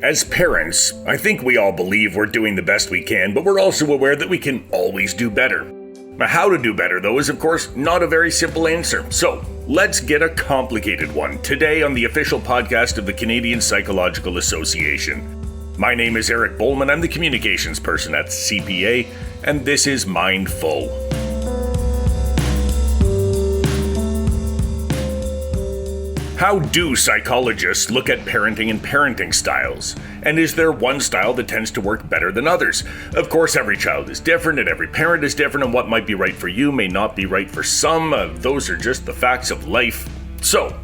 As parents, I think we all believe we're doing the best we can, but we're also aware that we can always do better. How to do better, though, is of course not a very simple answer. So, let's get a complicated one today on the official podcast of the Canadian Psychological Association. My name is Eric Bowman, I'm the communications person at CPA, and this is Mindful. How do psychologists look at parenting and parenting styles? And is there one style that tends to work better than others? Of course, every child is different and every parent is different, and what might be right for you may not be right for some. Those are just the facts of life. So,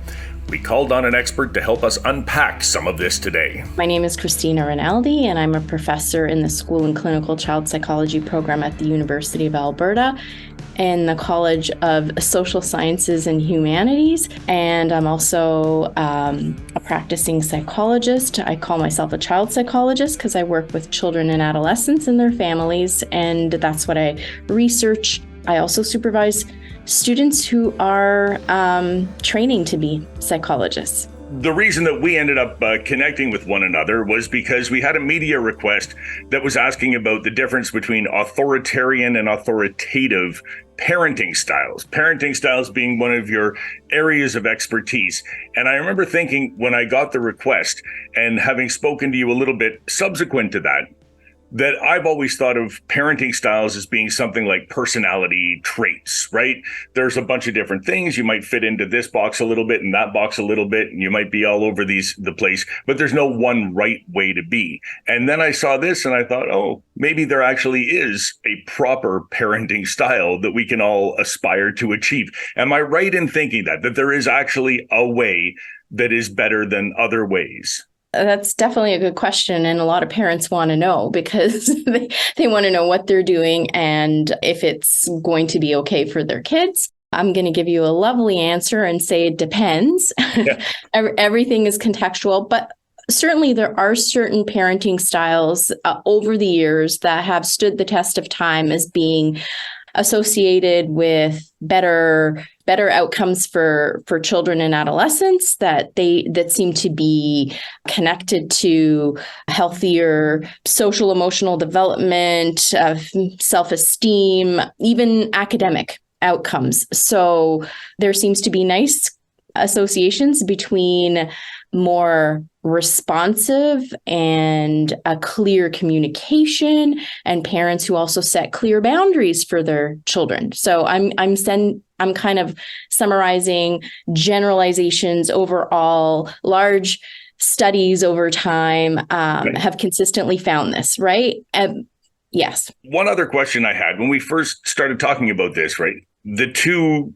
we called on an expert to help us unpack some of this today. My name is Christina Rinaldi, and I'm a professor in the School and Clinical Child Psychology program at the University of Alberta and the College of Social Sciences and Humanities. And I'm also a practicing psychologist. I call myself a child psychologist because I work with children and adolescents and their families, and that's what I research. I also supervise students who are training to be psychologists. The reason that we ended up connecting with one another was because we had a media request that was asking about the difference between authoritarian and authoritative parenting styles being one of your areas of expertise. And I remember thinking when I got the request and having spoken to you a little bit subsequent to that I've always thought of parenting styles as being something like personality traits, right? There's a bunch of different things. You might fit into this box a little bit and that box a little bit, and you might be all over the place, but there's no one right way to be. And then I saw this and I thought, oh, maybe there actually is a proper parenting style that we can all aspire to achieve. Am I right in thinking that there is actually a way that is better than other ways? That's definitely a good question. And a lot of parents want to know because they want to know what they're doing and if it's going to be okay for their kids. I'm going to give you a lovely answer and say it depends. Yeah. Everything is contextual, but certainly there are certain parenting styles over the years that have stood the test of time as being associated with better outcomes for children and adolescents that seem to be connected to healthier social emotional development, self-esteem, even academic outcomes. So there seems to be nice associations between more responsive and a clear communication and parents who also set clear boundaries for their children. So I'm kind of summarizing generalizations overall. Large studies over time have consistently found this, right? Yes. One other question I had when we first started talking about this, right? The two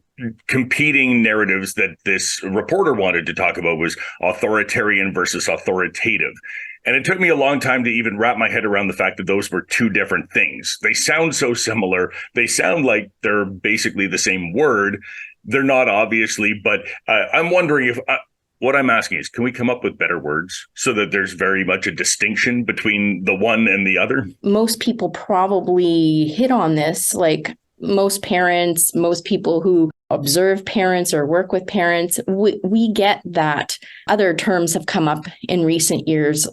competing narratives that this reporter wanted to talk about was authoritarian versus authoritative. And it took me a long time to even wrap my head around the fact that those were two different things. They sound so similar. They sound like they're basically the same word. They're not, obviously, but I'm wondering if what I'm asking is, can we come up with better words so that there's very much a distinction between the one and the other? Most people probably hit on this, like most parents, most people who observe parents or work with parents, we get that. Other terms have come up in recent years.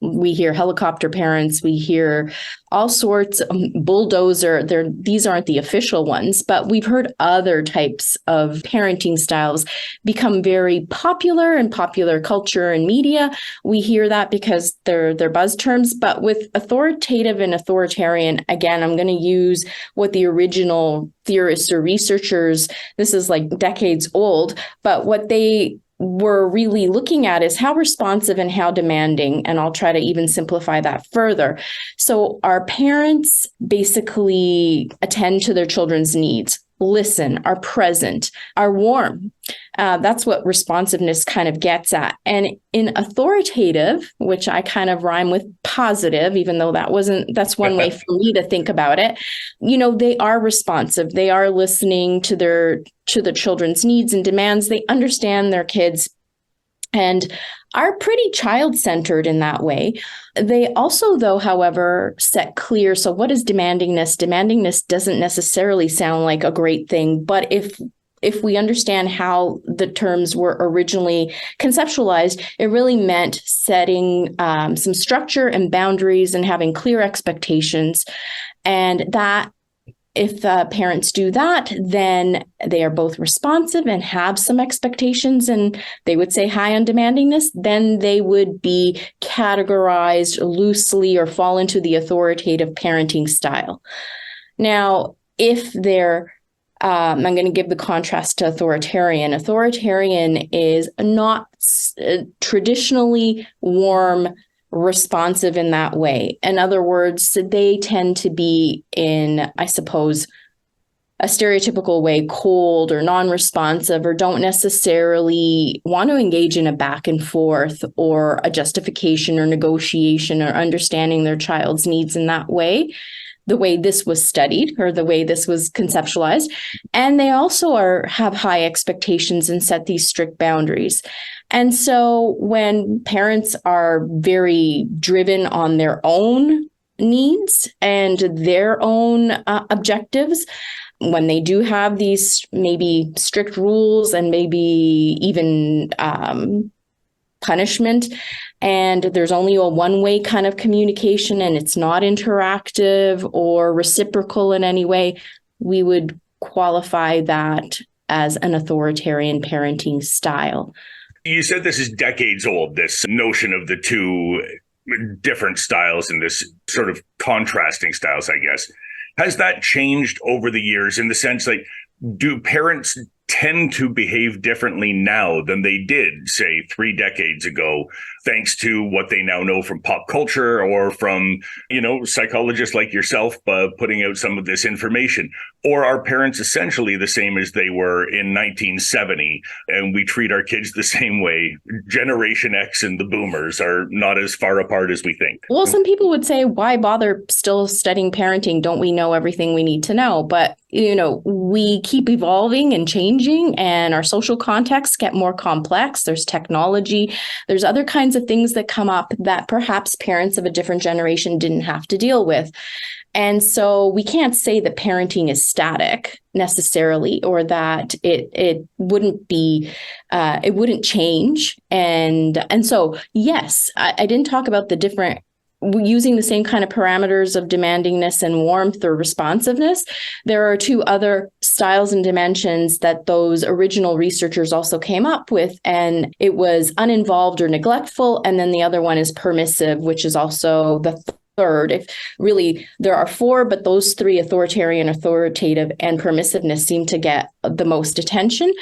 We hear helicopter parents, we hear all sorts of bulldozer. These aren't the official ones, but we've heard other types of parenting styles become very popular in popular culture and media. We hear that because they're buzz terms, but with authoritative and authoritarian, again, I'm going to use what the original theorists or researchers, this is like decades old, but what they were really looking at is how responsive and how demanding, and I'll try to even simplify that further. So our parents basically attend to their children's needs, listen, are present, are warm. That's what responsiveness kind of gets at. And in authoritative, which I kind of rhyme with positive, even though that's one way for me to think about it, they are responsive. They are listening to the children's needs and demands. They understand their kids and are pretty child-centered in that way. They also, though, however, set clear. So what is demandingness? Demandingness doesn't necessarily sound like a great thing, but if if we understand how the terms were originally conceptualized, it really meant setting some structure and boundaries and having clear expectations. And that if parents do that, then they are both responsive and have some expectations, and they would say high on demandingness, then they would be categorized loosely or fall into the authoritative parenting style. Now, if they're I'm going to give the contrast to authoritarian. Authoritarian is not traditionally warm, responsive in that way. In other words, they tend to be in, I suppose, a stereotypical way, cold or non-responsive, or don't necessarily want to engage in a back and forth or a justification or negotiation or understanding their child's needs in that way, the way this was studied or the way this was conceptualized. And they also have high expectations and set these strict boundaries. And so when parents are very driven on their own needs and their own objectives, when they do have these maybe strict rules and maybe even punishment, and there's only a one-way kind of communication and it's not interactive or reciprocal in any way, we would qualify that as an authoritarian parenting style. You said this is decades old, this notion of the two different styles and this sort of contrasting styles, I guess. Has that changed over the years in the sense, like, do parents tend to behave differently now than they did, say, 3 decades ago, thanks to what they now know from pop culture or from, psychologists like yourself putting out some of this information? Or are parents essentially the same as they were in 1970 and we treat our kids the same way? Generation X and the boomers are not as far apart as we think. Well, some people would say, why bother still studying parenting? Don't we know everything we need to know? But, we keep evolving and changing, and our social contexts get more complex. There's technology. There's other kinds of things that come up that perhaps parents of a different generation didn't have to deal with. And so we can't say that parenting is static necessarily, or that it wouldn't be, it wouldn't change. And so, yes, I didn't talk about the different, using the same kind of parameters of demandingness and warmth or responsiveness. There are 2 other styles and dimensions that those original researchers also came up with, and it was uninvolved or neglectful. And then the other one is permissive, which is also the third. If really there are 4, but those 3, authoritarian, authoritative, and permissiveness, seem to get the most attention.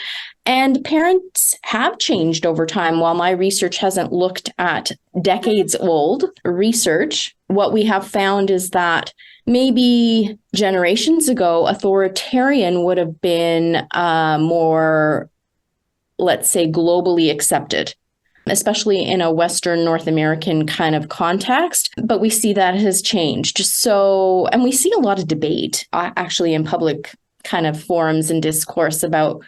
And parents have changed over time. While my research hasn't looked at decades old research, what we have found is that maybe generations ago, authoritarian would have been more, let's say, globally accepted, especially in a Western North American kind of context. But we see that has changed. So, and we see a lot of debate actually in public kind of forums and discourse about,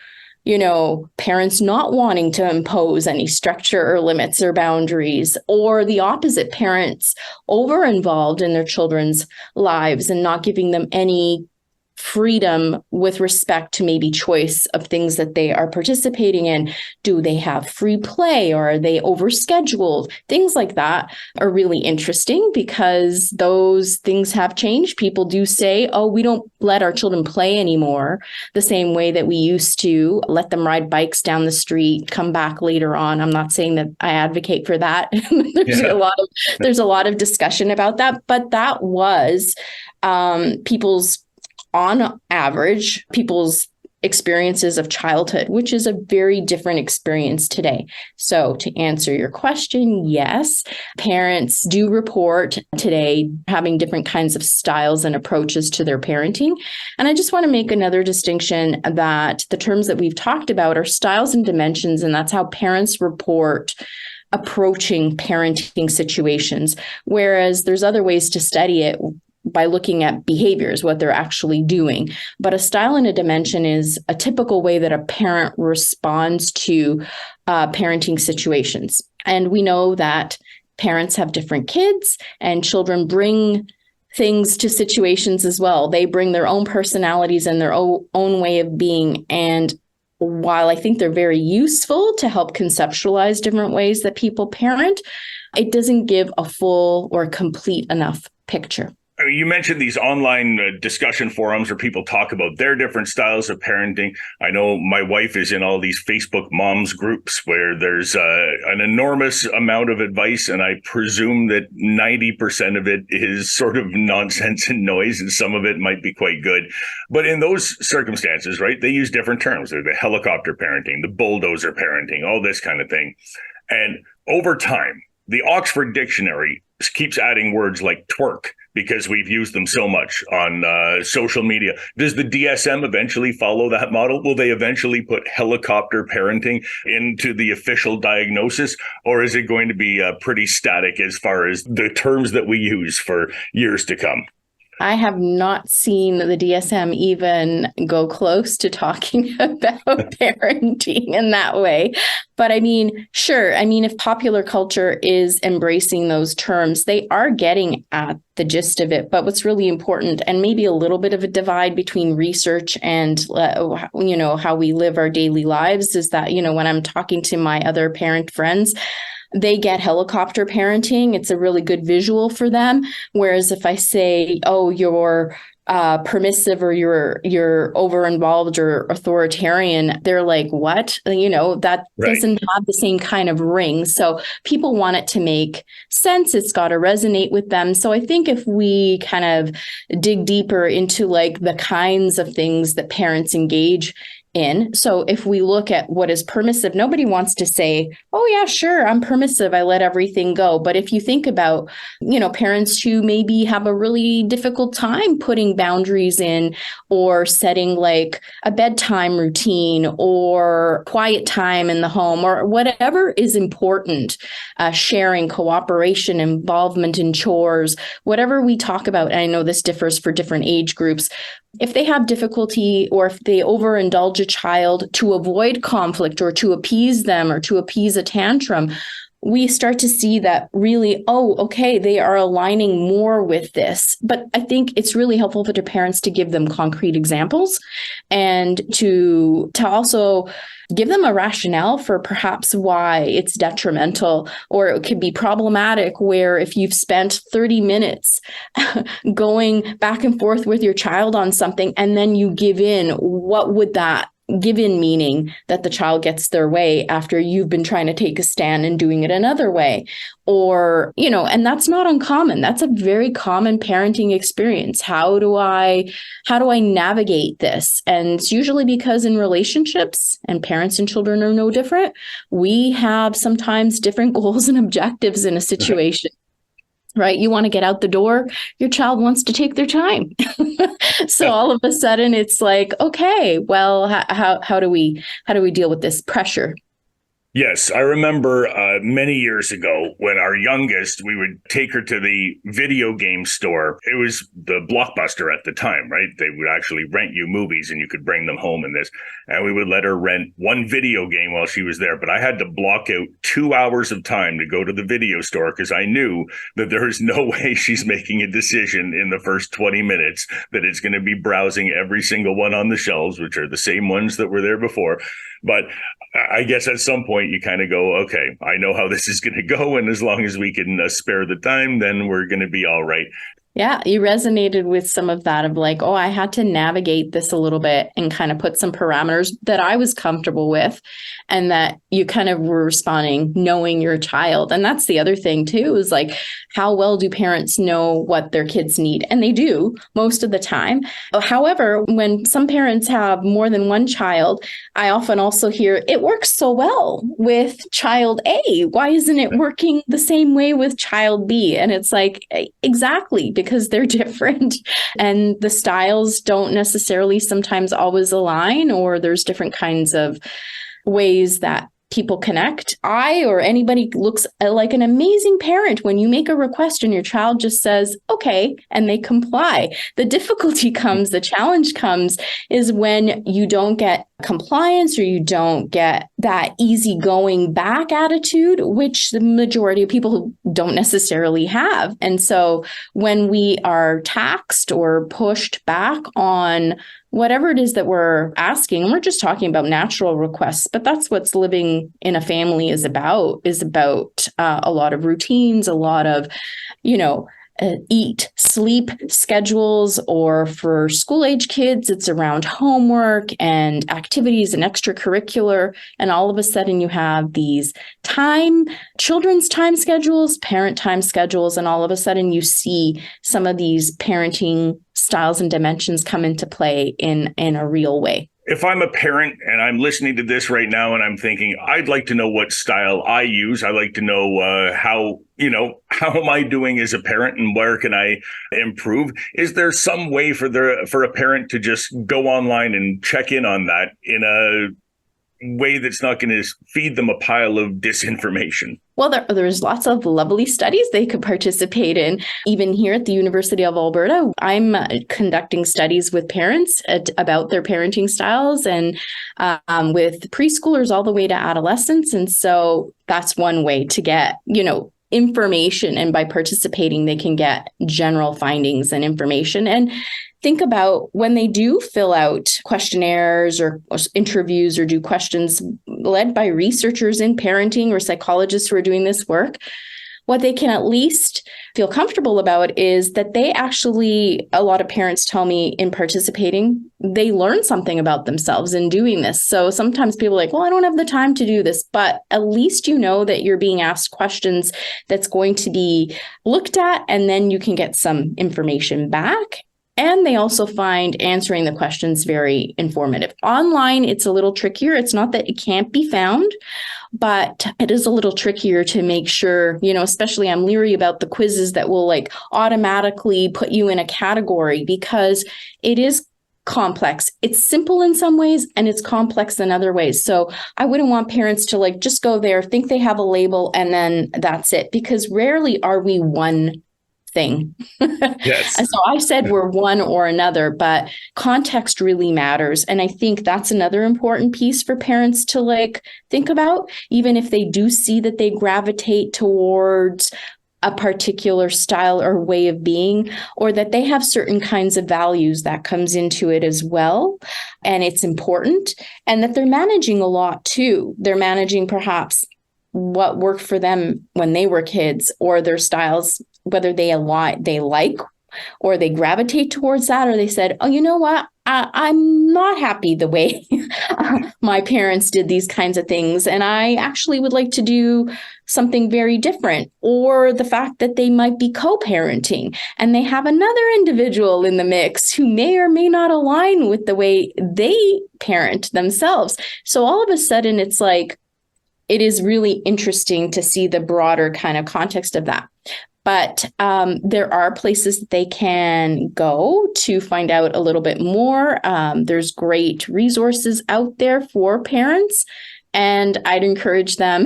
parents not wanting to impose any structure or limits or boundaries, or the opposite, parents over-involved in their children's lives and not giving them any freedom with respect to maybe choice of things that they are participating in. Do they have free play, or are they overscheduled? Things like that are really interesting because those things have changed. People do say, oh, we don't let our children play anymore the same way that we used to. Let them ride bikes down the street, come back later on. I'm not saying that I advocate for that. There's a lot of discussion about that, but that was on average, people's experiences of childhood, which is a very different experience today. So to answer your question, yes, parents do report today having different kinds of styles and approaches to their parenting. And I just want to make another distinction that the terms that we've talked about are styles and dimensions, and that's how parents report approaching parenting situations, whereas there's other ways to study it by looking at behaviors, what they're actually doing. But a style and a dimension is a typical way that a parent responds to parenting situations. And we know that parents have different kids, and children bring things to situations as well. They bring their own personalities and their own way of being. And while I think they're very useful to help conceptualize different ways that people parent, it doesn't give a full or complete enough picture. You mentioned these online discussion forums where people talk about their different styles of parenting. I know my wife is in all these Facebook moms groups where there's an enormous amount of advice, and I presume that 90% of it is sort of nonsense and noise, and some of it might be quite good. But in those circumstances, right, they use different terms. They're the helicopter parenting, the bulldozer parenting, all this kind of thing. And over time, the Oxford Dictionary keeps adding words like twerk because we've used them so much on social media. Does the DSM eventually follow that model? Will they eventually put helicopter parenting into the official diagnosis? Or is it going to be pretty static as far as the terms that we use for years to come? I have not seen the DSM even go close to talking about parenting in that way. But I mean, sure. I mean, if popular culture is embracing those terms, they are getting at the gist of it. But what's really important, and maybe a little bit of a divide between research and, how we live our daily lives, is that, when I'm talking to my other parent friends, they get helicopter parenting. It's a really good visual for them. Whereas if I say, oh, you're permissive or you're over-involved or authoritarian, they're like, what? That right. Doesn't have the same kind of ring. So people want it to make sense. It's got to resonate with them. So I think if we kind of dig deeper into like the kinds of things that parents engage in. So if we look at what is permissive, nobody wants to say, oh, yeah, sure, I'm permissive, I let everything go. But if you think about, parents who maybe have a really difficult time putting boundaries in or setting like a bedtime routine or quiet time in the home or whatever is important, sharing, cooperation, involvement in chores, whatever we talk about. And I know this differs for different age groups. If they have difficulty or if they overindulge a child to avoid conflict or to appease them or to appease a tantrum, we start to see that really, they are aligning more with this. But I think it's really helpful for the parents to give them concrete examples and to also give them a rationale for perhaps why it's detrimental, or it could be problematic where if you've spent 30 minutes going back and forth with your child on something and then you give in, what would that give in meaning that the child gets their way after you've been trying to take a stand and doing it another way? Or, and that's not uncommon. That's a very common parenting experience. How do I navigate this? And it's usually because in relationships, and parents and children are no different, we have sometimes different goals and objectives in a situation. Right? You want to get out the door. Your child wants to take their time. So all of a sudden it's like, okay, well, how do we deal with this pressure? Yes, I remember many years ago when our youngest, we would take her to the video game store. It was the Blockbuster at the time, right? They would actually rent you movies and you could bring them home in this. And we would let her rent one video game while she was there. But I had to block out 2 hours of time to go to the video store because I knew that there is no way she's making a decision in the first 20 minutes, that it's going to be browsing every single one on the shelves, which are the same ones that were there before. But I guess at some point you kind of go, okay, I know how this is going to go. And as long as we can spare the time, then we're going to be all right. Yeah, you resonated with some of that of like, I had to navigate this a little bit and kind of put some parameters that I was comfortable with, and that you kind of were responding knowing your child. And that's the other thing too, is like, how well do parents know what their kids need? And they do most of the time. However, when some parents have more than one child, I often also hear it works so well with child A. Why isn't it working the same way with child B? And it's like, exactly, because they're different and the styles don't necessarily sometimes always align, or there's different kinds of ways that people connect. I or anybody looks like an amazing parent when you make a request and your child just says, okay, and they comply. The difficulty comes, the challenge comes, is when you don't get compliance, or you don't get that easygoing back attitude, which the majority of people don't necessarily have. And so when we are taxed or pushed back on whatever it is that we're asking, and we're just talking about natural requests, but that's what's living in a family is about a lot of routines, a lot of, eat, sleep schedules, or for school age kids, it's around homework and activities and extracurricular. And all of a sudden you have these children's time schedules, parent time schedules, and all of a sudden you see some of these parenting styles and dimensions come into play in a real way. If I'm a parent and I'm listening to this right now and I'm thinking, I'd like to know what style I use. I like to know how am I doing as a parent and where can I improve? Is there some way for a parent to just go online and check in on that in a way that's not going to feed them a pile of disinformation? Well, there's lots of lovely studies they could participate in. Even here at the University of Alberta, I'm conducting studies with parents about their parenting styles and with preschoolers all the way to adolescents. And so that's one way to get, information. And by participating, they can get general findings and information. And think about when they do fill out questionnaires or interviews or do questions led by researchers in parenting or psychologists who are doing this work, what they can at least feel comfortable about is that they actually, a lot of parents tell me in participating, they learn something about themselves in doing this. So sometimes people are like, well, I don't have the time to do this, but at least you know that you're being asked questions that's going to be looked at, and then you can get some information back. And they also find answering the questions very informative. Online, it's a little trickier. It's not that it can't be found, but it is a little trickier to make sure, especially I'm leery about the quizzes that will automatically put you in a category, because it is complex. It's simple in some ways and it's complex in other ways. So I wouldn't want parents to just go there, think they have a label, and then that's it, because rarely are we one thing. Yes. So I said we're one or another, but context really matters. And I think that's another important piece for parents to think about, even if they do see that they gravitate towards a particular style or way of being, or that they have certain kinds of values that comes into it as well. And it's important, and that they're managing a lot too. They're managing perhaps what worked for them when they were kids, or their styles, whether they like or they gravitate towards that, or they said, oh, you know what? I'm not happy the way my parents did these kinds of things, and I actually would like to do something very different. Or the fact that they might be co-parenting and they have another individual in the mix who may or may not align with the way they parent themselves. So all of a sudden, it's it is really interesting to see the broader kind of context of that. But there are places that they can go to find out a little bit more. There's great resources out there for parents. And I'd encourage them,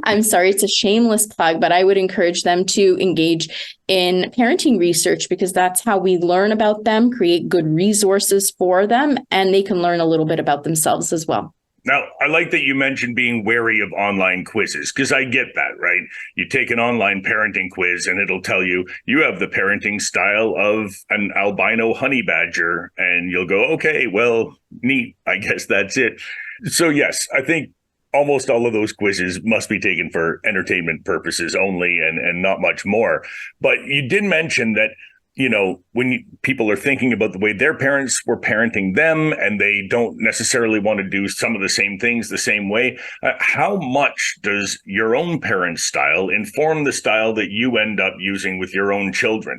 I'm sorry, it's a shameless plug, but I would encourage them to engage in parenting research, because that's how we learn about them, create good resources for them, and they can learn a little bit about themselves as well. Now, I like that you mentioned being wary of online quizzes, because I get that, right? You take an online parenting quiz and it'll tell you have the parenting style of an albino honey badger, and you'll go, okay, well, neat. I guess that's it. So yes, I think almost all of those quizzes must be taken for entertainment purposes only and not much more. But you did mention that, when people are thinking about the way their parents were parenting them and they don't necessarily want to do some of the same things the same way, how much does your own parents' style inform the style that you end up using with your own children?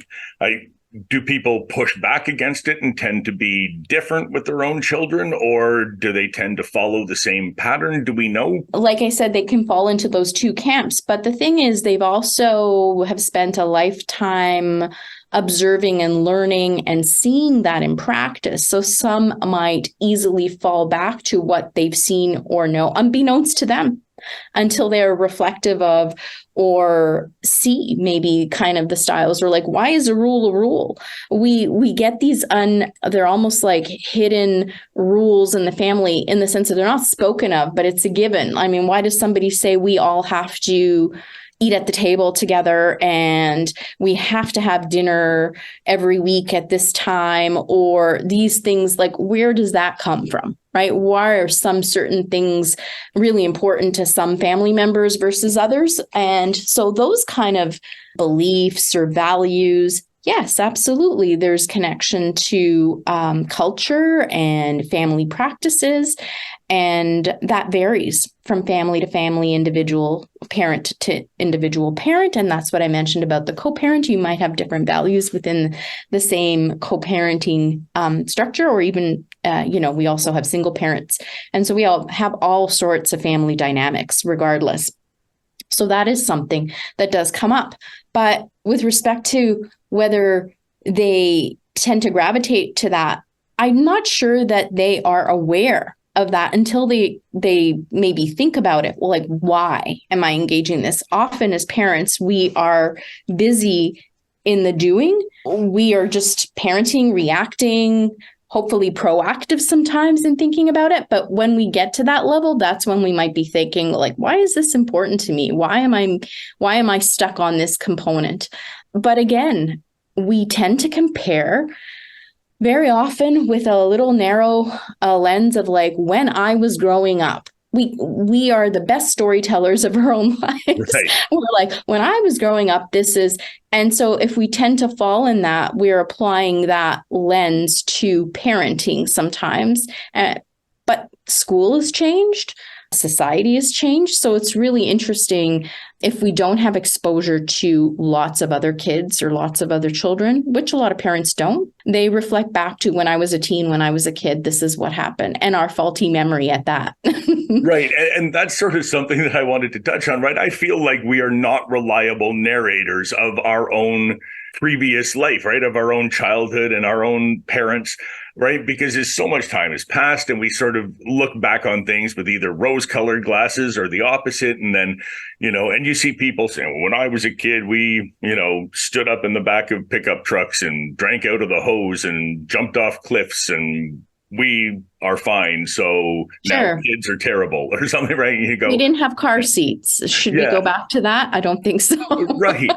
Do people push back against it and tend to be different with their own children, or do they tend to follow the same pattern? Do we know? Like I said, they can fall into those two camps. But the thing is, they've also have spent a lifetime observing and learning and seeing that in practice. So some might easily fall back to what they've seen or know, unbeknownst to them. until they're reflective of or see maybe kind of the styles, or like, why is a rule? We get these they're almost like hidden rules in the family, in the sense that they're not spoken of, but it's a given. I mean, why does somebody say we all have to eat at the table together and we have to have dinner every week at this time, or these things? Like, where does that come from, right? Why are some certain things really important to some family members versus others? And so those kind of beliefs or values, yes, absolutely, there's connection to culture and family practices. And that varies from family to family, individual parent to individual parent. And that's what I mentioned about the co-parent. You might have different values within the same co-parenting structure, or even, we also have single parents. And so we all have all sorts of family dynamics regardless. So that is something that does come up. But with respect to whether they tend to gravitate to that, I'm not sure that they are aware of that until they maybe think about it. Well, like, why am I engaging this? Often as parents, we are busy in the doing. We are just parenting, reacting, hopefully proactive sometimes in thinking about it. But when we get to that level, that's when we might be thinking, like, why is this important to me? Why am I stuck on this component? But again, we tend to compare very often with a little narrow lens of like, when I was growing up. We are the best storytellers of our own lives. Right. We're like, when I was growing up, this is. And so if we tend to fall in that, we're applying that lens to parenting sometimes. But school has changed. Society has changed. So it's really interesting if we don't have exposure to lots of other kids or lots of other children, which a lot of parents don't. They reflect back to, when I was a teen, when I was a kid, this is what happened, and our faulty memory at that. Right. And that's sort of something that I wanted to touch on, right? I feel like we are not reliable narrators of our own previous life, right? Of our own childhood and our own parents, right? Because there's so much time has passed and we sort of look back on things with either rose-colored glasses or the opposite. And then, and you see people saying, well, when I was a kid, we, stood up in the back of pickup trucks and drank out of the hose and jumped off cliffs, and we are fine. So now kids are terrible or something, right? You go, we didn't have car seats. Should we go back to that? I don't think so. Right.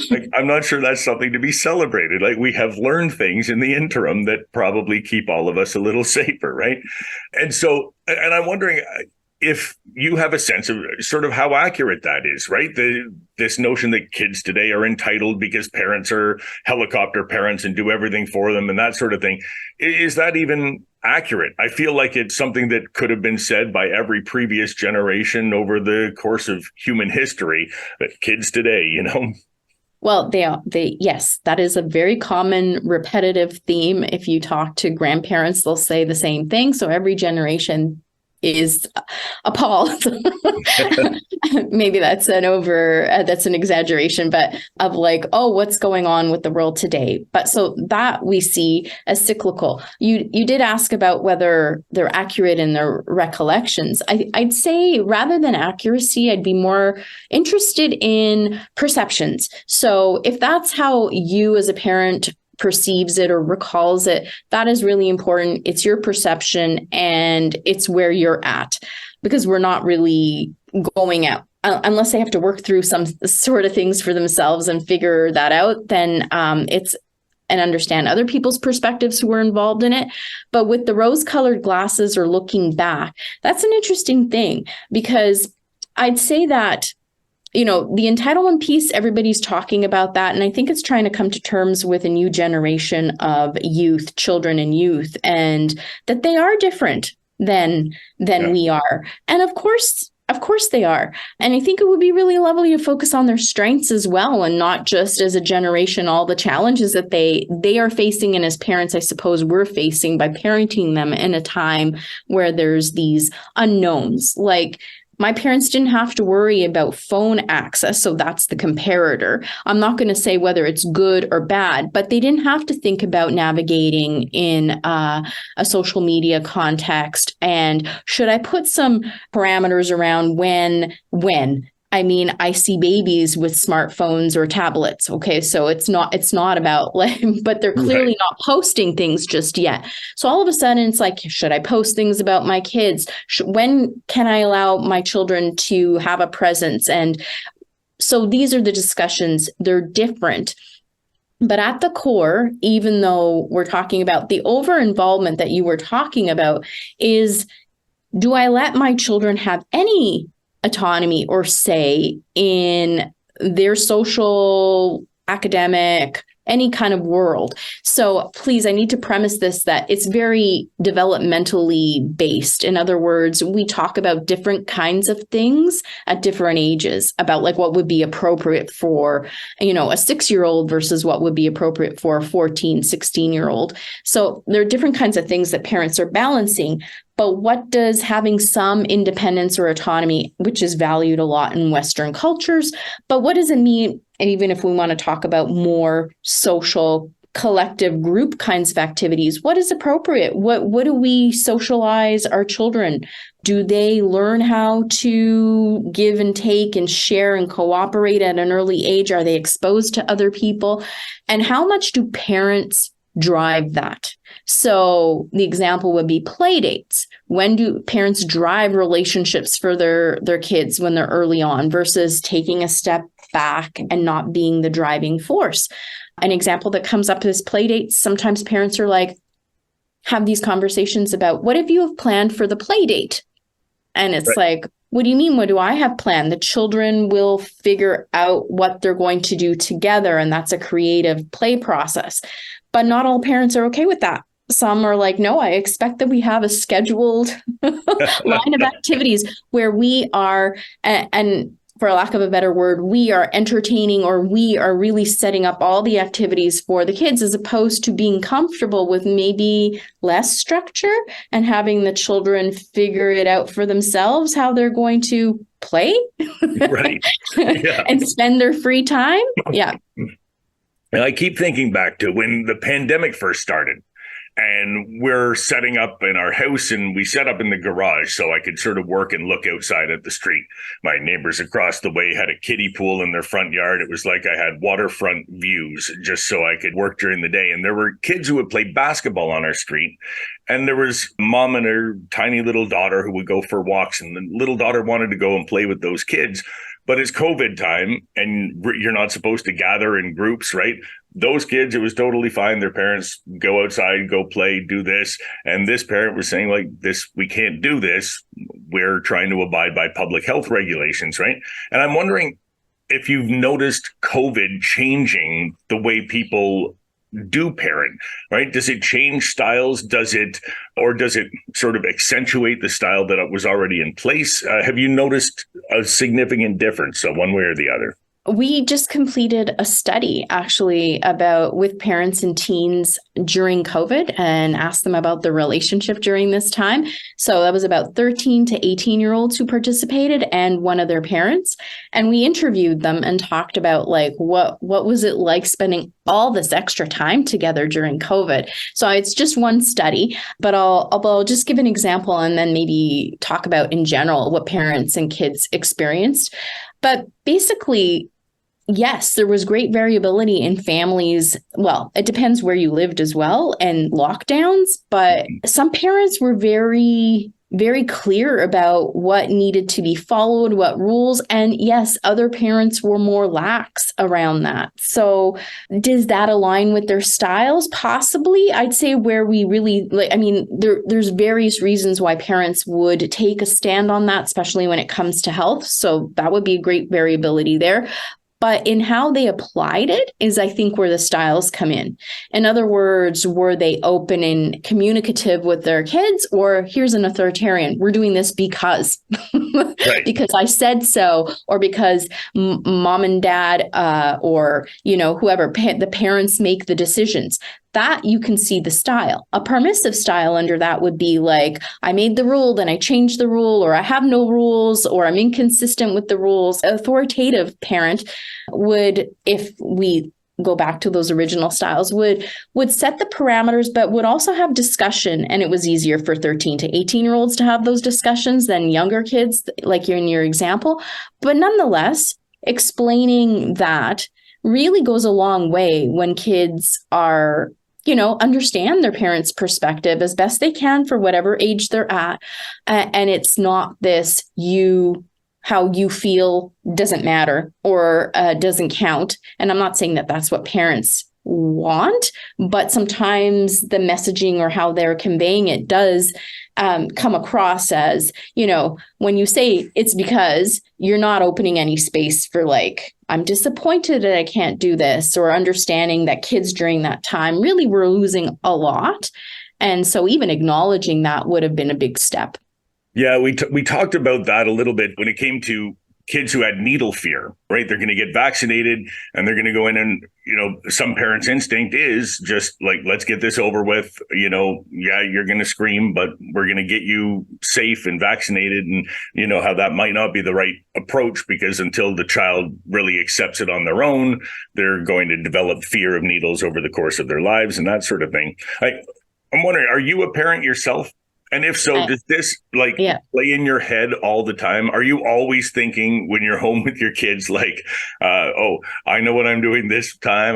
Like, I'm not sure that's something to be celebrated. Like, we have learned things in the interim that probably keep all of us a little safer, right? And so, and I'm wondering if you have a sense of sort of how accurate that is, right? This notion that kids today are entitled because parents are helicopter parents and do everything for them and that sort of thing. Is that even accurate? I feel like it's something that could have been said by every previous generation over the course of human history, but kids today, Well, yes, that is a very common repetitive theme. If you talk to grandparents, they'll say the same thing. So every generation is appalled. Maybe that's an exaggeration, but of like, oh, what's going on with the world today? But so that we see as cyclical. You did ask about whether they're accurate in their recollections. I'd say rather than accuracy, I'd be more interested in perceptions. So if that's how you as a parent perceives it or recalls it, that is really important. It's your perception and it's where you're at, because we're not really going out unless they have to work through some sort of things for themselves and figure that out. Then it's and understand other people's perspectives who were involved in it. But with the rose-colored glasses or looking back, that's an interesting thing, because I'd say that the entitlement piece, everybody's talking about that. And I think it's trying to come to terms with a new generation of children and youth, and that they are different than we are. And of course they are. And I think it would be really lovely to focus on their strengths as well, and not just as a generation, all the challenges that they are facing. And as parents, I suppose we're facing by parenting them in a time where there's these unknowns, like My parents didn't have to worry about phone access, so that's the comparator. I'm not going to say whether it's good or bad, but they didn't have to think about navigating in a social media context. And should I put some parameters around when? I mean, I see babies with smartphones or tablets. Okay, so it's not about like, but they're clearly not posting things just yet. So all of a sudden it's like, should I post things about my kids? When can I allow my children to have a presence? And so these are the discussions. They're different. But at the core, even though we're talking about the over-involvement that you were talking about, is, do I let my children have any autonomy or say in their social, academic, any kind of world? So please, I need to premise this, that it's very developmentally based. In other words, we talk about different kinds of things at different ages, about like what would be appropriate for, a 6-year-old versus what would be appropriate for a 14, 16-year-old. So there are different kinds of things that parents are balancing. But what does having some independence or autonomy, which is valued a lot in Western cultures, but what does it mean? And even if we want to talk about more social, collective group kinds of activities, what is appropriate? What do we socialize our children? Do they learn how to give and take and share and cooperate at an early age? Are they exposed to other people? And how much do parents drive that? So the example would be play dates. When do parents drive relationships for their kids when they're early on versus taking a step back and not being the driving force? An example that comes up is play dates. Sometimes parents are like, have these conversations about, what if you have planned for the play date? And it's like, what do you mean? What do I have planned? The children will figure out what they're going to do together. And that's a creative play process. But not all parents are okay with that. Some are like, no, I expect that we have a scheduled line of activities where we are, and for lack of a better word, we are entertaining, or we are really setting up all the activities for the kids, as opposed to being comfortable with maybe less structure and having the children figure it out for themselves, how they're going to play and spend their free time. Yeah. And I keep thinking back to when the pandemic first started, and we're setting up in our house, and we set up in the garage so I could sort of work and look outside at the street. My neighbors across the way had a kiddie pool in their front yard. It was like I had waterfront views just so I could work during the day. And there were kids who would play basketball on our street. And there was mom and her tiny little daughter who would go for walks, and the little daughter wanted to go and play with those kids. But it's COVID time and you're not supposed to gather in groups, right? Those kids, it was totally fine. Their parents go outside, go play, do this. And this parent was saying like this, we can't do this. We're trying to abide by public health regulations, right? And I'm wondering if you've noticed COVID changing the way people do parent, right? Does it change styles? Does it sort of accentuate the style that was already in place? Have you noticed a significant difference one way or the other? We just completed a study actually with parents and teens during COVID and asked them about the relationship during this time. So that was about 13 to 18-year-olds who participated and one of their parents. And we interviewed them and talked about like, what was it like spending all this extra time together during COVID? So it's just one study, but I'll just give an example and then maybe talk about in general what parents and kids experienced. But basically, yes, there was great variability in families. Well, it depends where you lived as well and lockdowns, but some parents were very, very clear about what needed to be followed, what rules. And yes, other parents were more lax around that. So does that align with their styles? Possibly. I'd say where we really, there's various reasons why parents would take a stand on that, especially when it comes to health. So that would be a great variability there. But in how they applied it is, I think, where the styles come in. In other words, were they open and communicative with their kids? Or here's an authoritarian, we're doing this because, Right. because I said so, or because mom and dad, or, whoever, the parents make the decisions. That you can see the style. A permissive style under that would be like, I made the rule, then I changed the rule, or I have no rules, or I'm inconsistent with the rules. Authoritative parent would, if we go back to those original styles, would set the parameters, but would also have discussion. And it was easier for 13 to 18-year-olds to have those discussions than younger kids, like you're in your example. But nonetheless, explaining that really goes a long way when kids are, understand their parents' perspective as best they can for whatever age they're at. And it's not this, how you feel doesn't matter or doesn't count. And I'm not saying that that's what parents want, but sometimes the messaging or how they're conveying it does come across as, when you say it's because, you're not opening any space for like, I'm disappointed that I can't do this, or understanding that kids during that time really were losing a lot. And so even acknowledging that would have been a big step. Yeah, we talked about that a little bit when it came to kids who had needle fear, right? They're going to get vaccinated and they're going to go in and, some parents' instinct is just like, let's get this over with. Yeah, you're going to scream, but we're going to get you safe and vaccinated. And how that might not be the right approach, because until the child really accepts it on their own, they're going to develop fear of needles over the course of their lives and that sort of thing. I'm wondering, are you a parent yourself? And if so, does this play in your head all the time? Are you always thinking when you're home with your kids, like, oh, I know what I'm doing this time,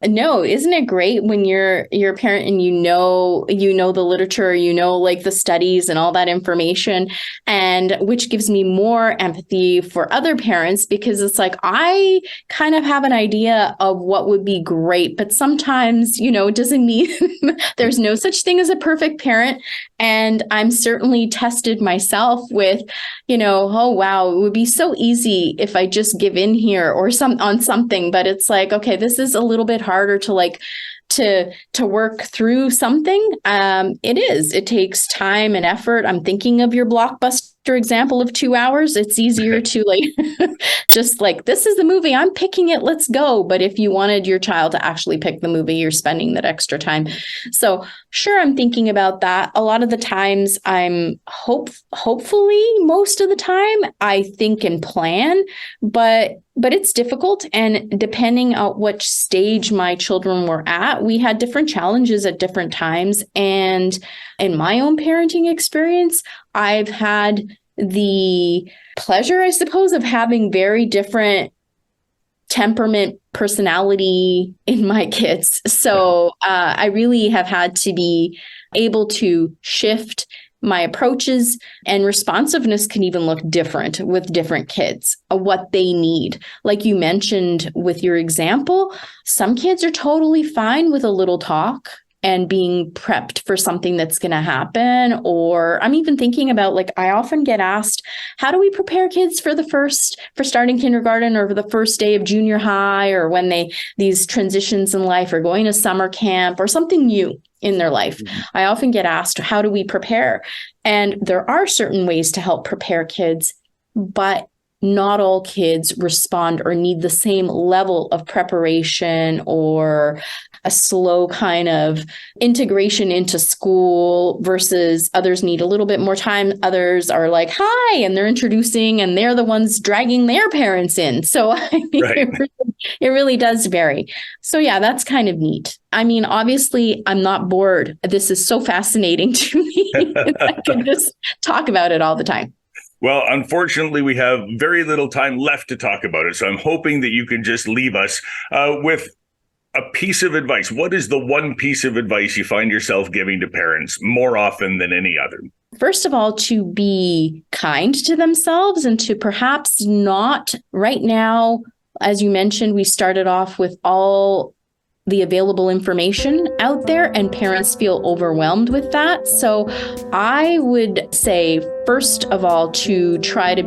No, isn't it great when you're a parent and you know the literature, like the studies and all that information, and which gives me more empathy for other parents, because it's like I kind of have an idea of what would be great, but sometimes, it doesn't mean there's no such thing as a perfect parent. And I'm certainly tested myself with, oh, wow, it would be so easy if I just give in here or on something. But it's like, okay, this is a little bit harder to work through something. It takes time and effort. I'm thinking of your Blockbuster example of 2 hours. It's easier to just like, this is the movie, I'm picking it, let's go. But if you wanted your child to actually pick the movie, you're spending that extra time. So sure, I'm thinking about that. A lot of the times I'm hopefully most of the time I think and plan, but it's difficult. And depending on which stage my children were at, we had different challenges at different times. And in my own parenting experience, I've had the pleasure, I suppose, of having very different temperament, personality in my kids. So I really have had to be able to shift my approaches, and responsiveness can even look different with different kids, what they need. Like you mentioned with your example, some kids are totally fine with a little talk and being prepped for something that's going to happen. Or I'm even thinking about, like, I often get asked, how do we prepare kids for starting kindergarten or for the first day of junior high, or when these transitions in life, or going to summer camp or something new in their life. Mm-hmm. I often get asked, how do we prepare? And there are certain ways to help prepare kids, but not all kids respond or need the same level of preparation or a slow kind of integration into school, versus others need a little bit more time. Others are like, hi, and they're introducing, and they're the ones dragging their parents in. So I mean, right. It really does vary. So yeah, that's kind of neat. I mean, obviously, I'm not bored. This is so fascinating to me. I can just talk about it all the time. Well, unfortunately, we have very little time left to talk about it. So I'm hoping that you can just leave us with a piece of advice. What is the one piece of advice you find yourself giving to parents more often than any other? First of all, to be kind to themselves, and to perhaps not right now, as you mentioned, we started off with all the available information out there, and parents feel overwhelmed with that. So I would say, first of all, to try to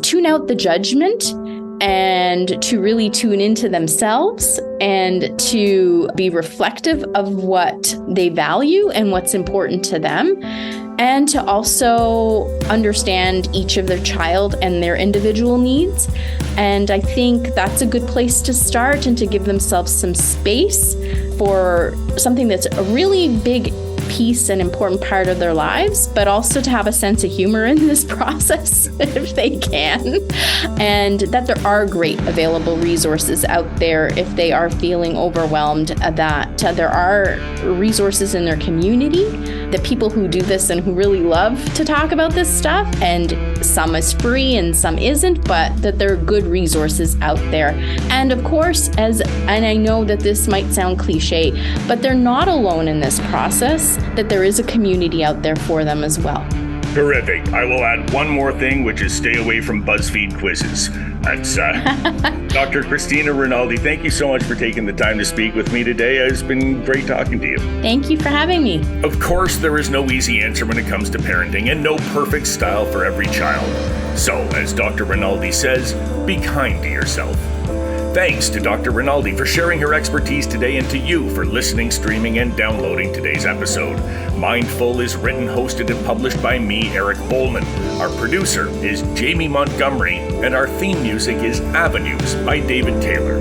tune out the judgment and to really tune into themselves and to be reflective of what they value and what's important to them, and to also understand each of their child and their individual needs. And I think that's a good place to start, and to give themselves some space for something that's a really big piece and important part of their lives, but also to have a sense of humor in this process if they can, and that there are great available resources out there if they are feeling overwhelmed, that there are resources in their community, that people who do this and who really love to talk about this stuff, and some is free and some isn't, but that there are good resources out there. And of course, and I know that this might sound cliche, but they're not alone in this process, that there is a community out there for them as well. Terrific. I will add one more thing, which is stay away from BuzzFeed quizzes. That's Dr. Christina Rinaldi. Thank you so much for taking the time to speak with me today. It's been great talking to you. Thank you for having me. Of course, there is no easy answer when it comes to parenting, and no perfect style for every child. So, as Dr. Rinaldi says, be kind to yourself. Thanks to Dr. Rinaldi for sharing her expertise today, and to you for listening, streaming, and downloading today's episode. Mindful is written, hosted, and published by me, Eric Bowman. Our producer is Jamie Montgomery, and our theme music is Avenues by David Taylor.